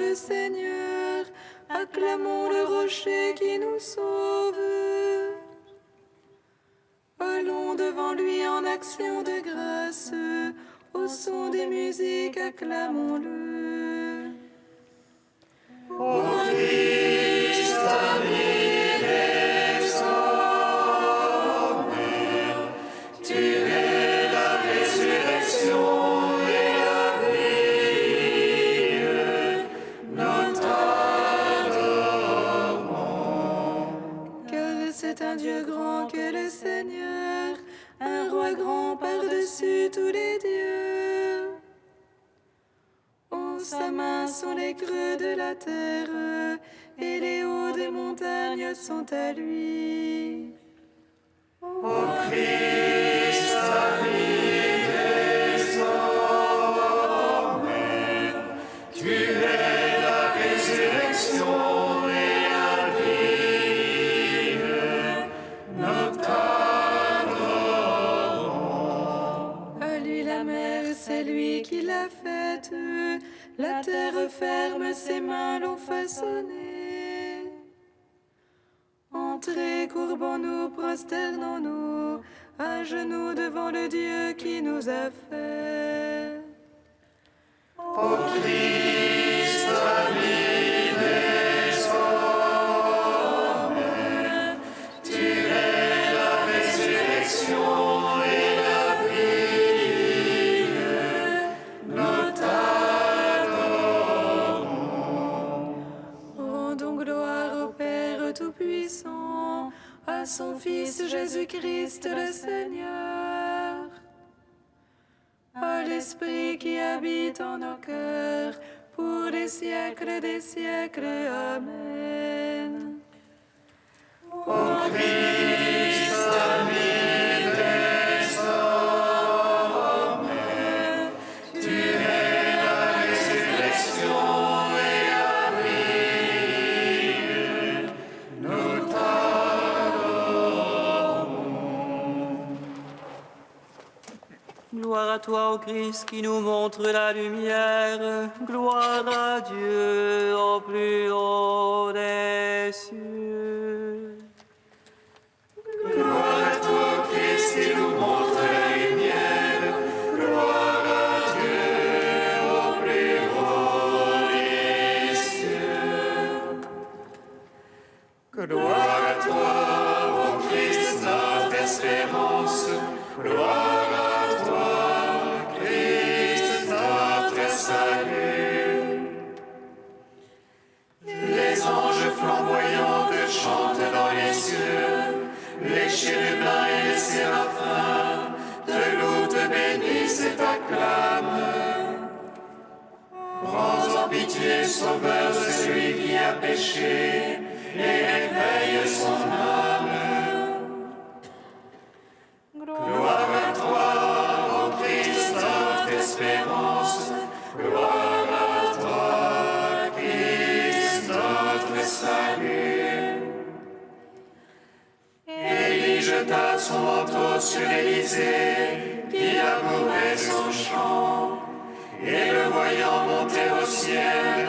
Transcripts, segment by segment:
le Seigneur, acclamons le rocher qui nous sauve. Allons devant lui en action de grâce, au son des musiques, acclamons-le. Ô Christ, ami des hommes, tu es la résurrection et la vie, nous t'adorons. Car c'est un Dieu grand que le Seigneur, un roi grand par-dessus tous les dieux. En sa main sont les creux de la terre, et les hauts des montagnes sont à lui. Ô Christ, ami des hommes, tu es la résurrection et la vie, nous t'adorons. À lui la mer, c'est lui qui l'a faite, la terre ferme, ses mains l'ont façonnée. Entrez, courbons-nous, prosternons-nous, à genoux devant le Dieu qui nous a fait. Ô Christ, ami des hommes, tu es la résurrection et la vie, nous t'adorons. Rendons gloire au Père Tout-Puissant, à son Fils Jésus-Christ le Seigneur, à l'Esprit qui habite en nos cœurs, pour les siècles des siècles. Amen. Ô Christ, ami des hommes, tu es la résurrection et la vie, nous t'adorons. Gloire à toi, ô Christ, qui nous montre la lumière. Gloire à Dieu au plus haut des cieux. Gloire à toi, Christ, qui nous montre la lumière. Gloire à Dieu au plus haut des cieux. Gloire à toi, ô Christ, notre espérance. Gloire à toi, Christ, notre salut. Les anges flamboyants te chantent dans les cieux. Les chérubins et les séraphins te louent, te bénissent et t'acclament. Prends en pitié, Sauveur, celui qui a péché, et réveille son âme. Gloire à toi, ô Christ, notre espérance. Gloire à toi, Christ, notre salut. Élie jeta son manteau sur Élisée, qui amourait son champ. Et le voyant monter au ciel,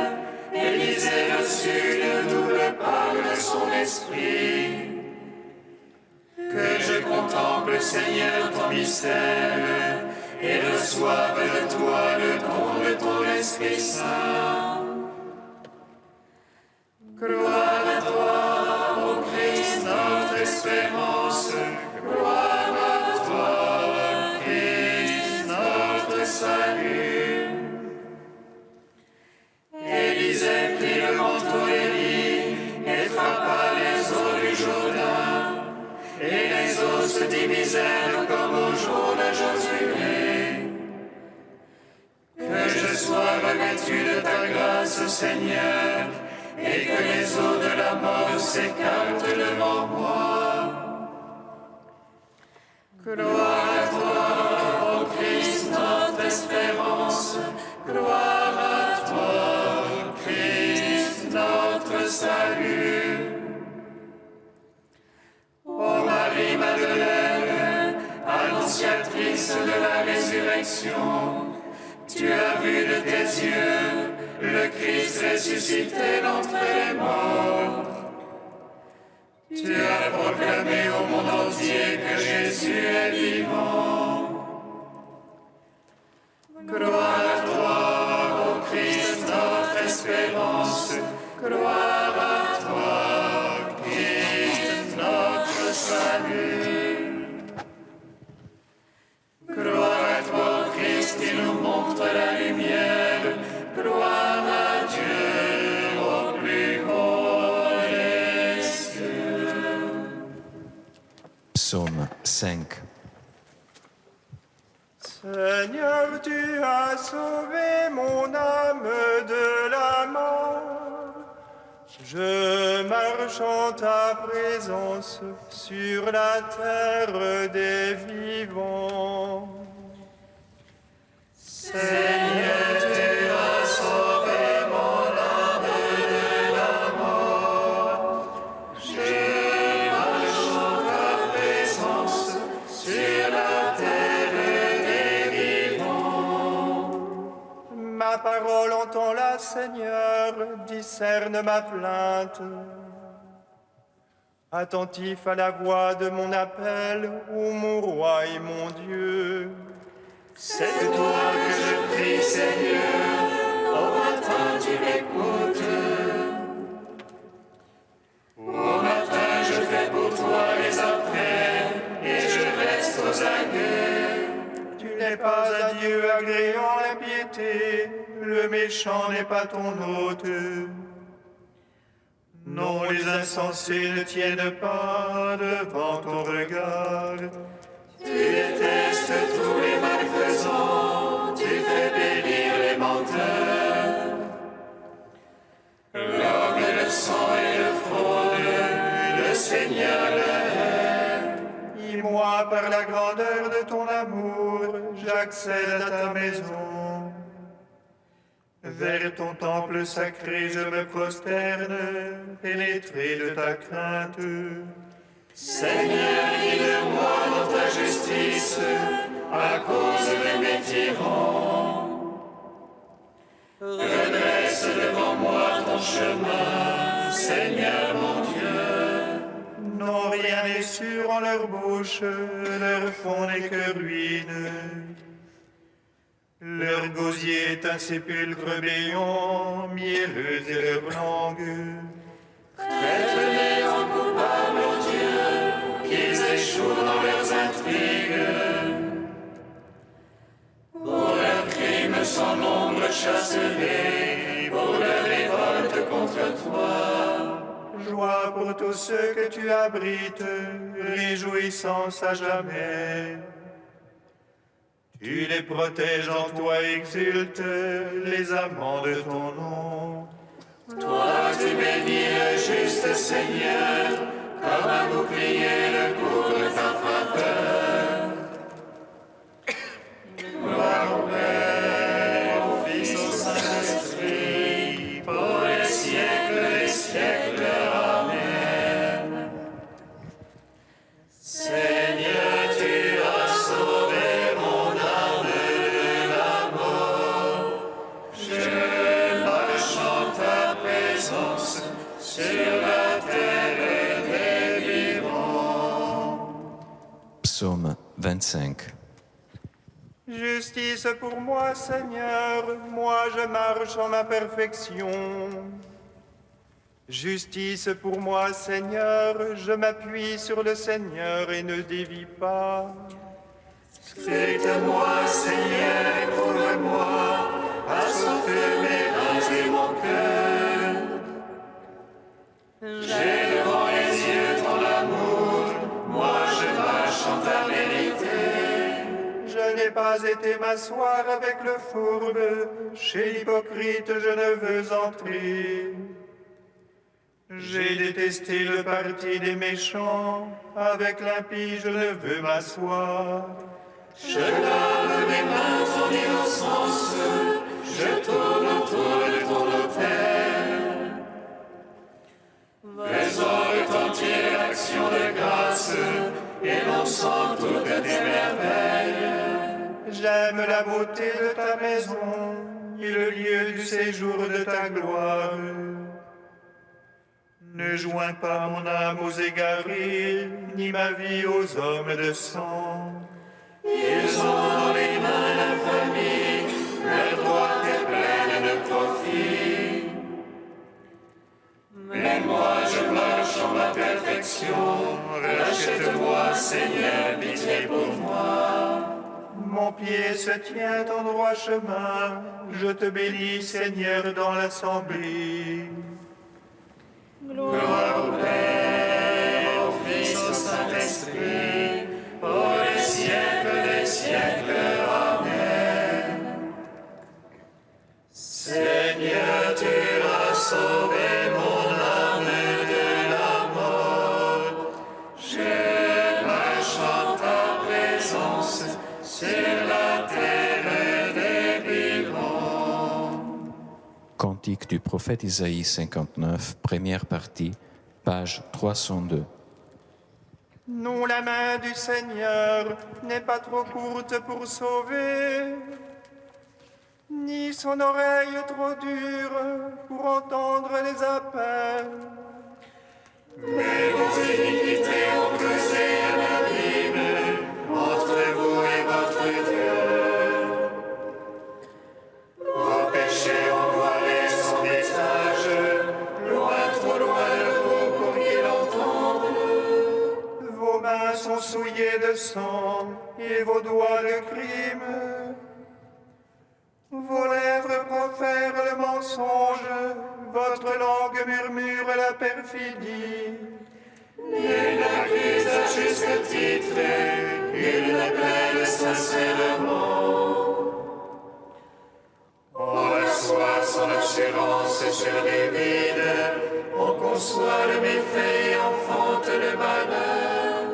Élisée reçut le double part de son esprit. Que je contemple, Seigneur, ton mystère, et reçoive de toi le don de ton Esprit Saint. Gloire à toi, ô Christ, notre espérance. Gloire à toi, Christ, notre salut. Élisée prit le manteau d'Élie et frappa les eaux du Jourdain. Et les eaux se divisèrent comme au jour de Josué. Que je sois revêtu de ta grâce, Seigneur, et que les eaux de la mort s'écartent devant moi. Gloire à toi, ô Christ, notre espérance. Gloire à toi, Christ, notre salut. Ô Marie-Madeleine, annonciatrice de la résurrection, tu Tu as vu de tes yeux le Christ ressuscité d'entre les morts. Tu as proclamé au monde entier que Jésus est vivant. Gloire à toi, ô Christ, notre espérance. Gloire à toi, Christ, notre salut. Gloire à toi, Christ, qui nous montre la lumière. Gloire à Dieu au plus haut des cieux. Psaume 5. Seigneur, tu as sauvé mon âme de la mort. Je marche en ta présence sur la terre des vivants. Seigneur, tu as sauvé mon âme de la mort. Je marche en ta présence sur la terre des vivants. Ma parole entends-la, Seigneur, discerne ma plainte. Attentif à la voix de mon appel, ô mon roi et mon Dieu. C'est de toi que je prie, Seigneur, au matin tu m'écoutes. Au matin je fais pour toi les appels, et je reste aux aguets. Tu n'es pas un Dieu agréant la piété, le méchant n'est pas ton hôte. Non, les insensés ne tiennent pas devant ton regard. Tu détestes tous les malfaisants, tu fais périr les menteurs. L'homme et le sang et le fraude, le Seigneur le hait. Et moi, par la grandeur de ton amour, j'accède à ta maison. Vers ton temple sacré, je me prosterne, pénétré de ta crainte. Seigneur, guide-moi dans ta justice, à cause de mes tyrans. Redresse devant moi ton chemin, Seigneur mon Dieu. Non, rien n'est sûr en leur bouche, leur fond n'est que ruine. Leur gosier est un sépulcre béant, mielleux est leur langue. Prête-les en coupables, ô Dieu, qu'ils échouent dans leurs intrigues. Pour leurs crimes sans nombre chasse-les, pour leur révolte contre toi. Joie pour tous ceux que tu abrites, réjouissance à jamais. Tu les protèges en toi, exultes les amants de ton nom. Toi, tu bénis le juste Seigneur, comme un bouclier le couvre ta faveur. Gloire au Père, au Fils, au Saint-Esprit, pour les siècles des siècles. Amen. Seigneur, tu as sauvé mon âme de la mort. Je marche en ta présence sur la terre des vivants. Psaume 25. Justice pour moi, Seigneur, moi je marche en ma perfection. Justice pour moi, Seigneur, je m'appuie sur le Seigneur et ne dévie pas. Scrute-moi, Seigneur, et prouve-moi, assouffe mes reins et mon cœur. J'ai devant les yeux ton amour, moi je marche en ta vérité. Je n'ai pas été m'asseoir avec le fourbe, chez l'hypocrite je ne veux entrer. J'ai détesté le parti des méchants, avec l'impie je ne veux m'asseoir. Je lave mes mains en innocence, je tourne autour de ton autel. Faisons retentir l'action de grâce, et l'on sent toutes tes merveilles. J'aime la beauté de ta maison et le lieu du séjour de ta gloire. Ne joins pas mon âme aux égarés, ni ma vie aux hommes de sang. Ils ont dans les mains l'infamie, leur droite est pleine de profit. Mais moi je marche en ma perfection, rachète-moi, Seigneur, pitié pour moi. Mon pied se tient en droit chemin, je te bénis, Seigneur, dans l'assemblée. Gloire au Père, au Fils, au Saint-Esprit, pour les siècles des siècles. Amen. Seigneur, tu as sauvé mon âme de la mort. Je marche en ta présence sur la terre des vivants. Cantique du prophète Isaïe 59, première partie, page 302. Non, la main du Seigneur n'est pas trop courte pour sauver, ni son oreille trop dure pour entendre les appels. Mais vos iniquités ont creusé un abîme entre vous et votre Dieu. Vos péchés ont voilé son visage, loin, trop loin de vous pour qu'il entende. Vos mains sont souillées de sang et vos doigts de crime. Vos lèvres profèrent le mensonge, votre langue murmure la perfidie. Nul n'accuse à juste titre, il ne plaide sincèrement. On assoit son assurance sur les vides, on conçoit le méfait et enfante le malheur.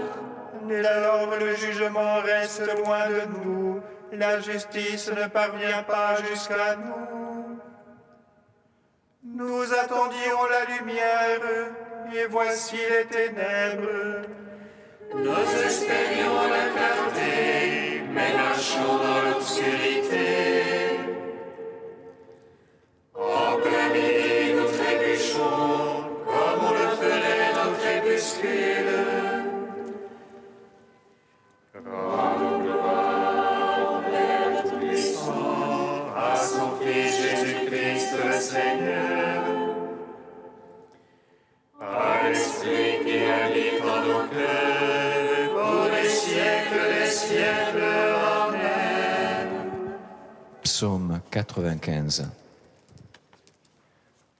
Mais alors le jugement reste loin de nous, la justice ne parvient pas jusqu'à nous. Nous attendions la lumière, et voici les ténèbres. Nous espérions la clarté, mais marchons dans l'obscurité. En plein midi, nous trébuchons, comme on le ferait dans le crépuscule. Rendons gloire au Père Tout-Puissant, à son Fils Jésus-Christ le Seigneur, à l'Esprit qui habite en nos cœurs, pour les siècles des siècles. Amen. Psaume 95.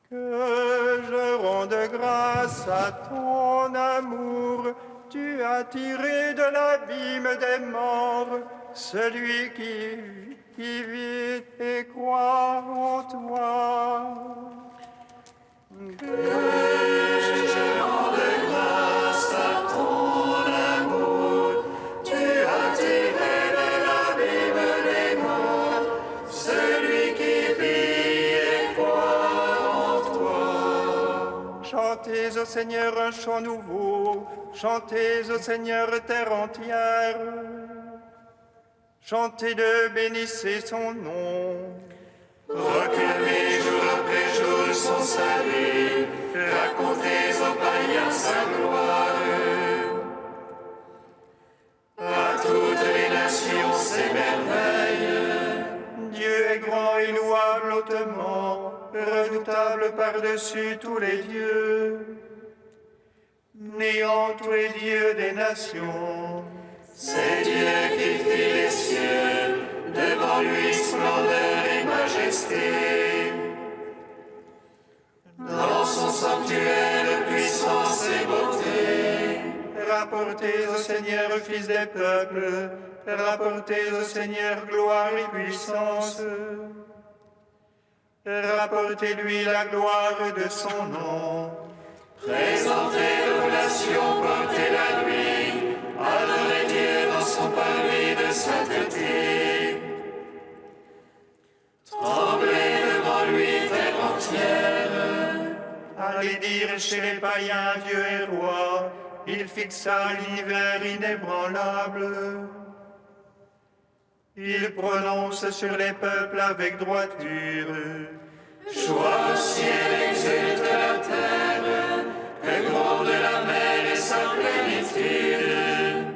Que je rende grâce à ton amour, tu as tiré de l'abîme des morts celui qui vit et croit en toi. Chantez au Seigneur un chant nouveau, chantez au Seigneur terre entière. Chantez-le, bénissez son nom. Proclamez jour après jour son salut, racontez aux païens sa gloire. À toutes les nations ses merveilles. Dieu est grand et louable hautement, redoutable par-dessus tous les dieux. Néant tous les dieux des nations. C'est Dieu qui fit les cieux, devant lui splendeur et majesté. Dans son sanctuaire puissance et beauté. Rapportez au Seigneur, fils des peuples, rapportez au Seigneur gloire et puissance. Rapportez-lui la gloire de son nom. Présentez l'oblation, portez-la lui, adorez Dieu dans son parvis de sainteté. Tremblez devant lui, terre entière. Allez dire chez les païens, Dieu est roi, il fixa l'univers inébranlable. Il prononce sur les peuples avec droiture. Joie au ciel, exulte la terre, que gronde la mer et sa plénitude.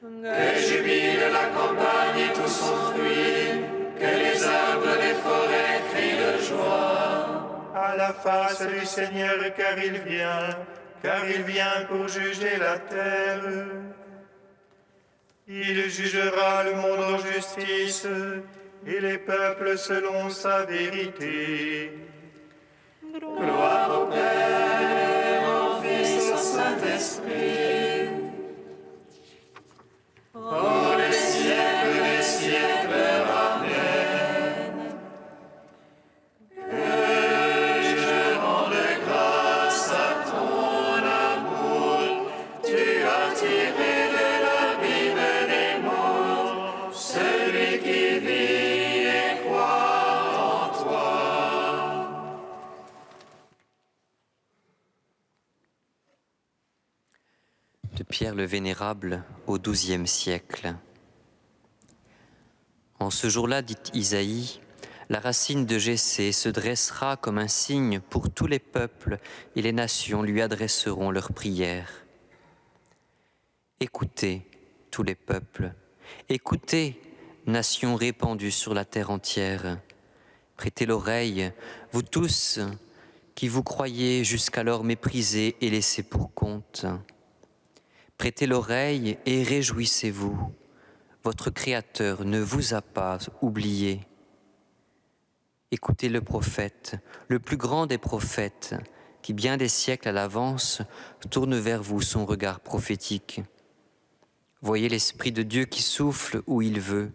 Que jubile la campagne et tout son fruit, que les arbres des forêts crient de joie. À la face du Seigneur, car il vient pour juger la terre. Il jugera le monde en justice et les peuples selon sa vérité. Gloire au Père, au Fils, au Saint-Esprit. Ô les siècles des siècles, Amen. Que je rende grâce à ton amour. Tu as tiré de l'abîme des morts celui qui vit et croit en toi. De Pierre le Vénérable au XIIe siècle. En ce jour-là, dit Isaïe, la racine de Jessé se dressera comme un signe pour tous les peuples et les nations lui adresseront leurs prières. Écoutez, tous les peuples, écoutez, nations répandues sur la terre entière. Prêtez l'oreille, vous tous qui vous croyez jusqu'alors méprisés et laissés pour compte. Prêtez l'oreille et réjouissez-vous. Votre Créateur ne vous a pas oublié. Écoutez le prophète, le plus grand des prophètes, qui bien des siècles à l'avance tourne vers vous son regard prophétique. Voyez l'Esprit de Dieu qui souffle où il veut.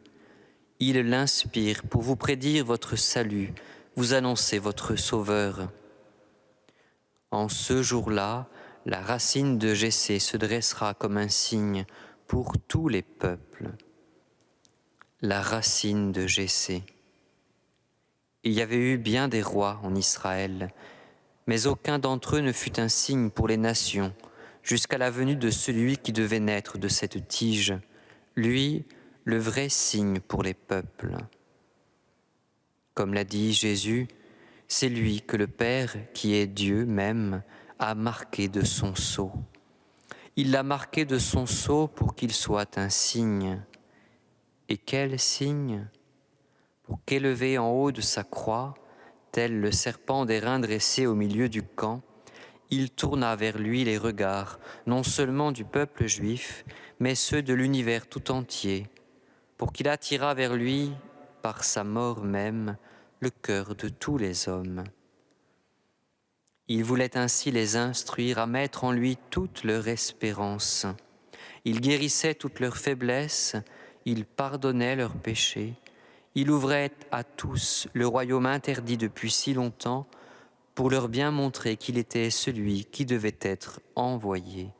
Il l'inspire pour vous prédire votre salut, vous annoncer votre Sauveur. En ce jour-là, la racine de Jessé se dressera comme un signe pour tous les peuples. La racine de Jessé. Il y avait eu bien des rois en Israël, mais aucun d'entre eux ne fut un signe pour les nations, jusqu'à la venue de celui qui devait naître de cette tige, lui, le vrai signe pour les peuples. Comme l'a dit Jésus, c'est lui que le Père, qui est Dieu même, a marqué de son sceau. Il l'a marqué de son sceau pour qu'il soit un signe. Et quel signe? Pour qu'élevé en haut de sa croix, tel le serpent d'airain dressé au milieu du camp, il tourna vers lui les regards, non seulement du peuple juif, mais ceux de l'univers tout entier, pour qu'il attirât vers lui, par sa mort même, le cœur de tous les hommes. Il voulait ainsi les instruire à mettre en lui toute leur espérance. Il guérissait toutes leurs faiblesses, il pardonnait leurs péchés, il ouvrait à tous le royaume interdit depuis si longtemps pour leur bien montrer qu'il était celui qui devait être envoyé.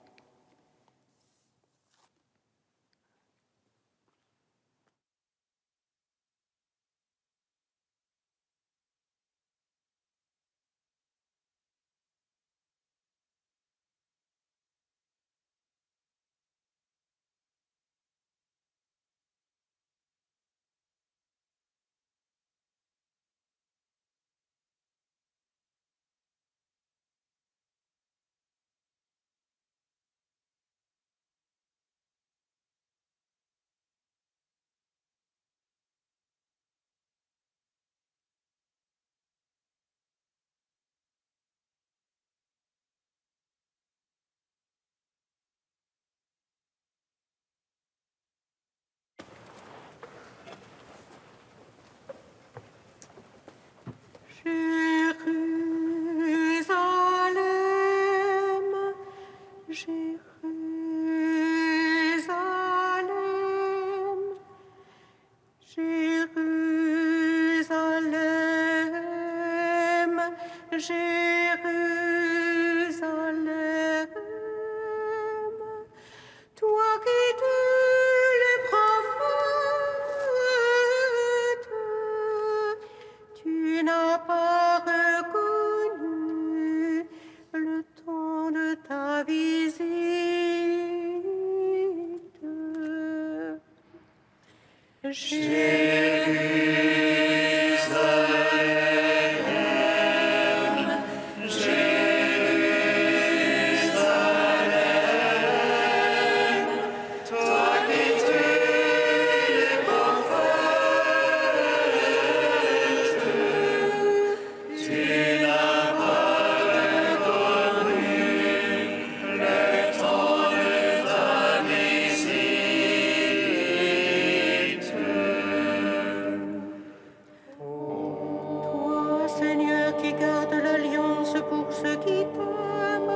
Toi, Seigneur, qui gardes l'alliance pour ceux qui t'aiment,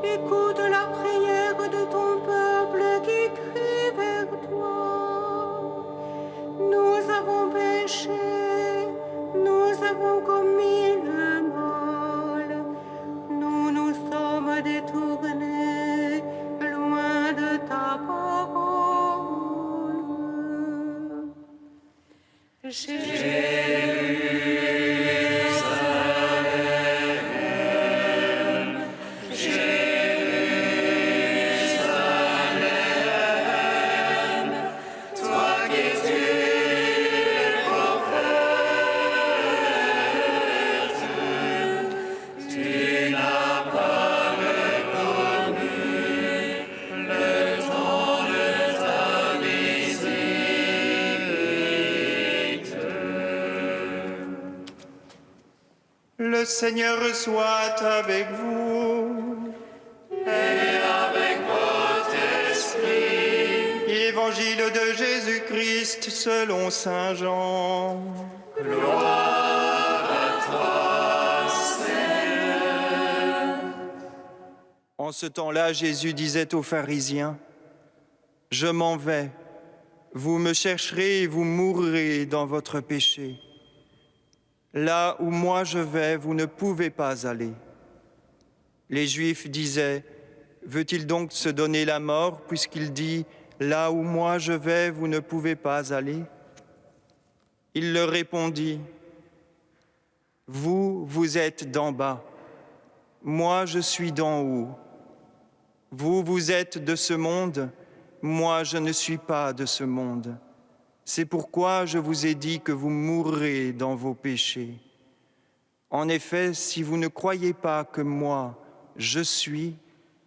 écoute la prière de ton peuple qui crie vers toi. Nous avons péché, nous avons commis le mal, nous nous sommes détournés loin de ta parole. Le Seigneur soit avec vous. Et avec votre esprit. Évangile de Jésus-Christ selon saint Jean. Gloire à toi, Seigneur. En ce temps-là, Jésus disait aux pharisiens, « Je m'en vais, vous me chercherez et vous mourrez dans votre péché. Là où moi je vais, vous ne pouvez pas aller. » Les Juifs disaient, « Veut-il donc se donner la mort puisqu'il dit, « Là où moi je vais, vous ne pouvez pas aller ?» Il leur répondit, « Vous, vous êtes d'en bas, moi je suis d'en haut. Vous, vous êtes de ce monde, moi je ne suis pas de ce monde. C'est pourquoi je vous ai dit que vous mourrez dans vos péchés. En effet, si vous ne croyez pas que moi, je suis,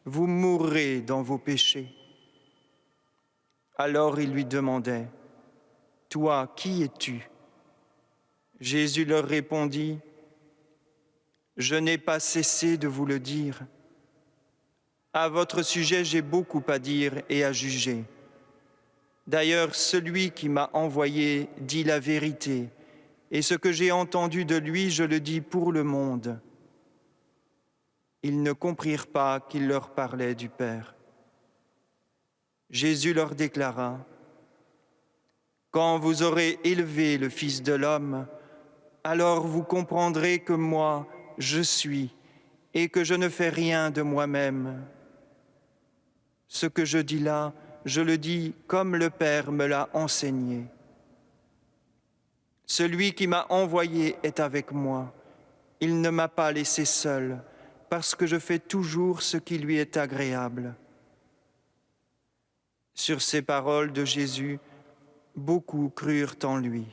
vous mourrez dans vos péchés. » Alors ils lui demandaient, « Toi, qui es-tu » Jésus leur répondit, « Je n'ai pas cessé de vous le dire. À votre sujet, j'ai beaucoup à dire et à juger. D'ailleurs, celui qui m'a envoyé dit la vérité, et ce que j'ai entendu de lui, je le dis pour le monde. » Ils ne comprirent pas qu'il leur parlait du Père. Jésus leur déclara, « Quand vous aurez élevé le Fils de l'homme, alors vous comprendrez que moi, je suis, et que je ne fais rien de moi-même. Ce que je dis là, je le dis comme le Père me l'a enseigné. Celui qui m'a envoyé est avec moi. Il ne m'a pas laissé seul, parce que je fais toujours ce qui lui est agréable. » Sur ces paroles de Jésus, beaucoup crurent en lui.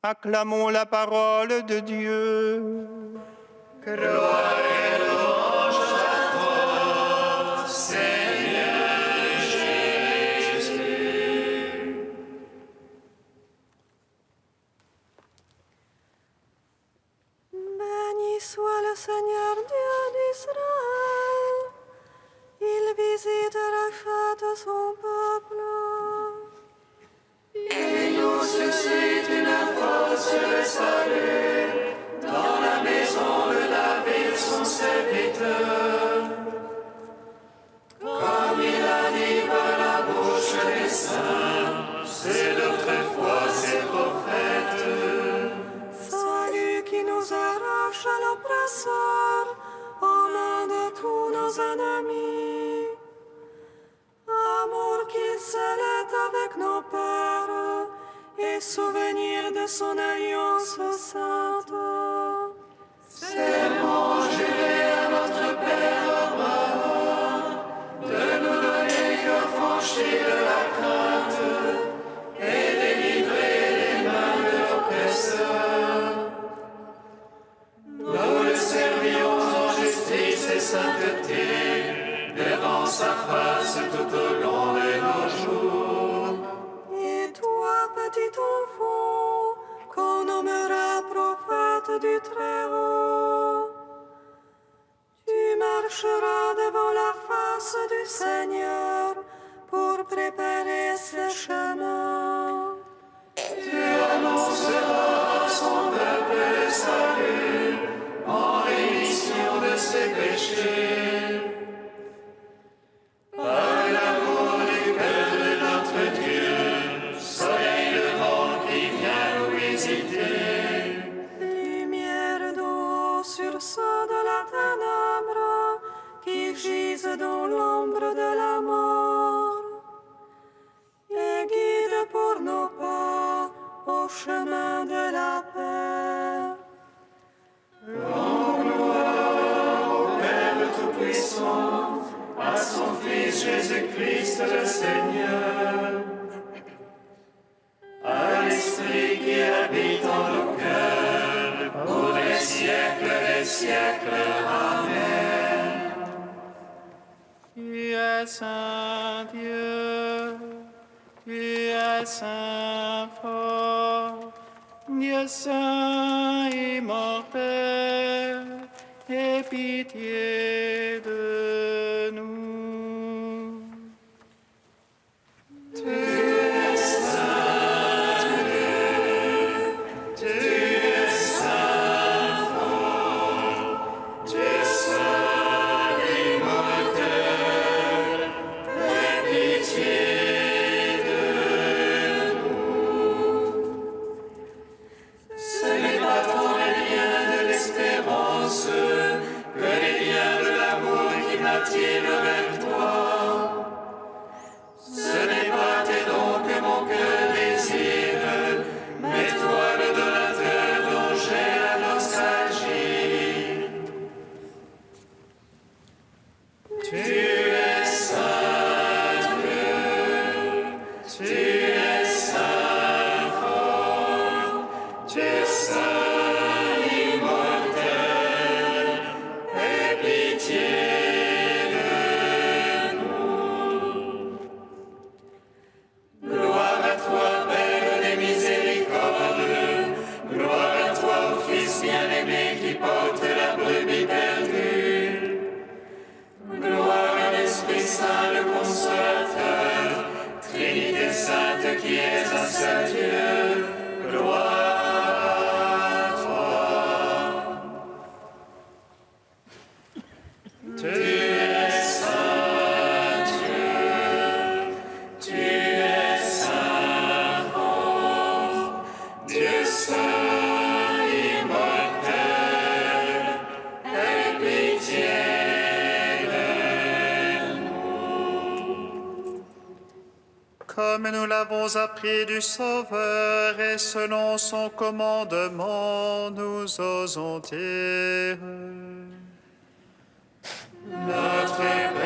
Acclamons la parole de Dieu. Gloire et louange à toi, Seigneur Jésus. Béni soit le Seigneur Dieu d'Israël. Il visite la fête de son peuple. Il nous suscite une force de salut dans la maison de David, son serviteur. Comme il a dit par la bouche des saints, c'est d'autrefois ses prophètes. Salut qui nous arrache à l'oppresseur, aux mains de tous nos ennemis. Amour qu'il scellait avec nos pères, et souvenir de son alliance sainte. Serment juré à notre Père Abraham, de nous donner que franchi de la crainte. Seigneur pour préparer ce chemin. Tu annonceras à son peuple le salut en rémission de ses péchés. Par l'amour du cœur de notre Dieu, soleil levant qui vient nous visiter. Lumière d'eau sur ceux de la ténèbre qui gisent dans l'ombre de la mort. Et guide pour nos pas au chemin de la paix. Père Tout-Puissant, à son Fils Jésus-Christ le Seigneur, à l'Esprit qui habite en nos cœurs, pour les siècles des siècles. Amen. Tu es saint Dieu, tu es saint fort, Dieu saint immortel, aie pitié de nous. Ce n'est pas tant les liens de l'espérance que les liens de l'amour qui m'attirent vers toi. Ce n'est pas tes dons que mon cœur désire, mais toi le donateur dont j'ai la nostalgie. Tu es saint Dieu, tu es saint fort, tu es saint immortel, aie pitié de nous. Gloire à toi, Père des miséricordes, gloire à toi, ô Fils bien-aimé qui porte la brebis perdue. Gloire à l'Esprit Saint, le Consolateur, Trinité Sainte qui est un seul Dieu. Gloire à toi. Tu es saint Dieu, tu es saint fort, Dieu saint immortel, aie pitié. Comme nous l'avons appris du Sauveur et selon son commandement, nous osons dire: Notre Père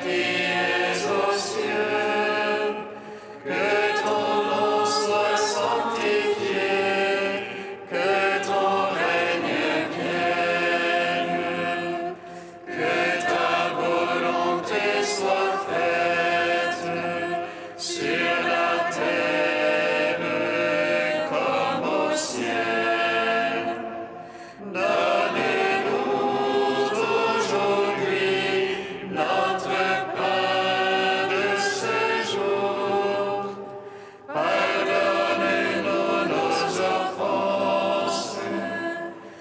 qui es aux cieux, que ton nom soit sanctifié, que ton règne vienne, que ta volonté soit faite sur la terre comme au ciel. Donne-nous aujourd'hui notre pain de ce jour. Pardonne-nous nos offenses,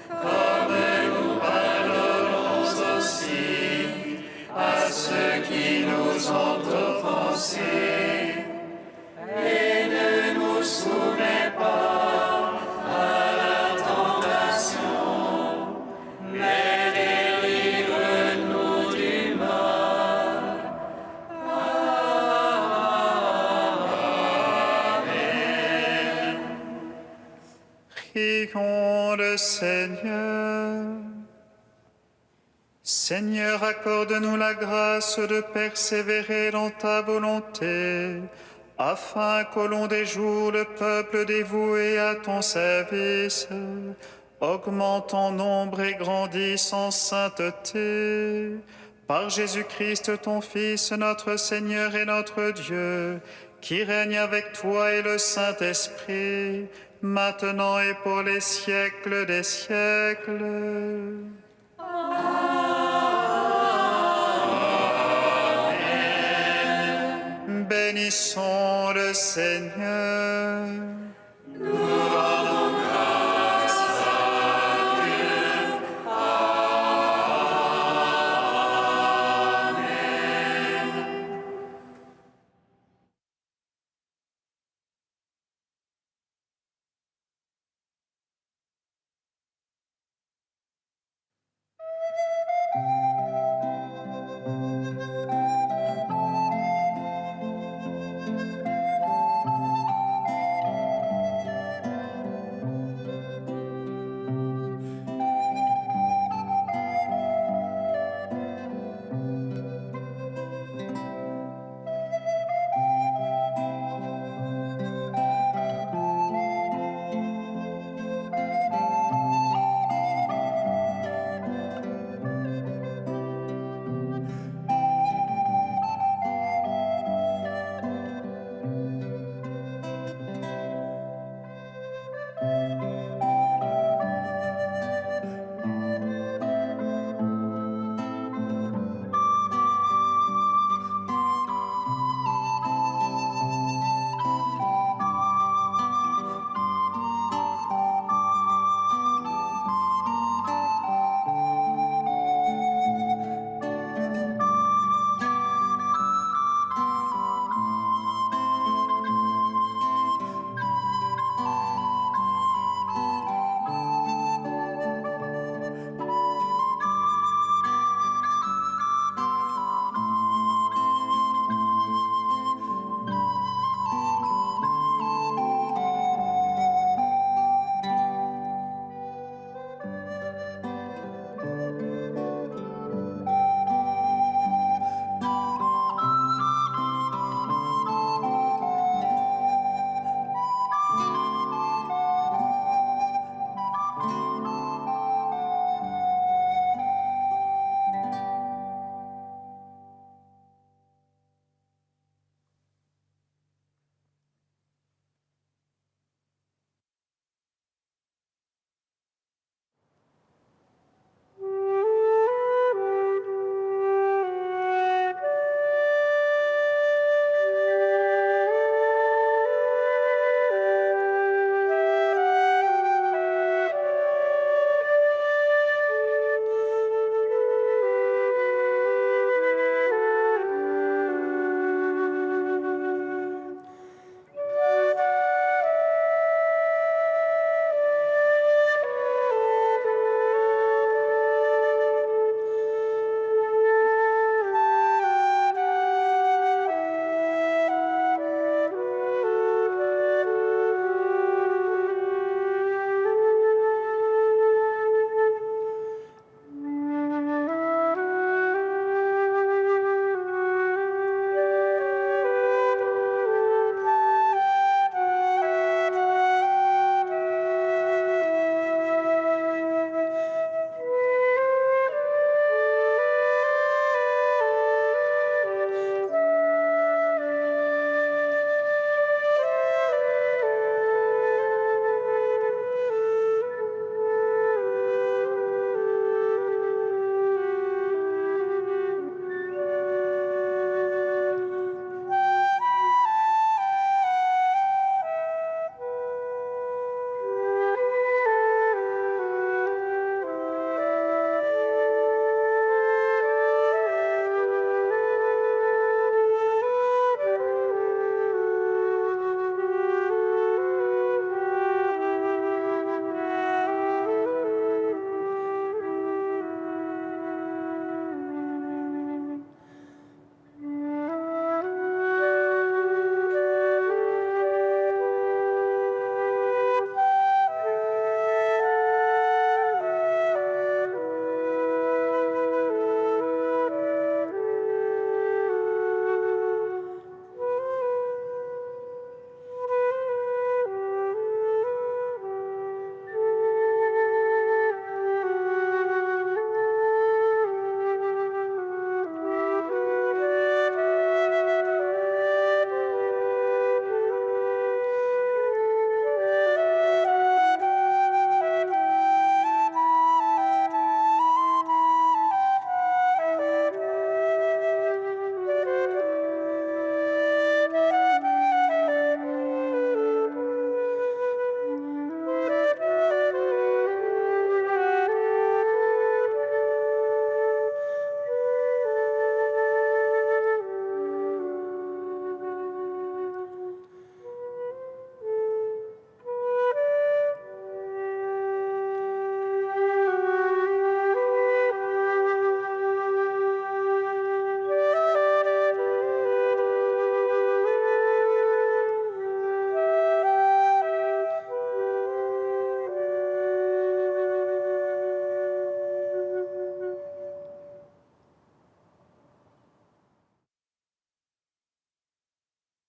comme nous pardonnons aussi à ceux qui nous ont offensés. Et ne nous soumets pas à la tentation, mais délivre-nous du mal. Amen. Prions le Seigneur. Seigneur, accorde-nous la grâce de persévérer dans ta volonté, afin qu'au long des jours, le peuple dévoué à ton service augmente en nombre et grandisse en sainteté. Par Jésus-Christ, ton Fils, notre Seigneur et notre Dieu, qui règne avec toi et le Saint-Esprit, maintenant et pour les siècles des siècles. Amen. bénissons le Seigneur. Nous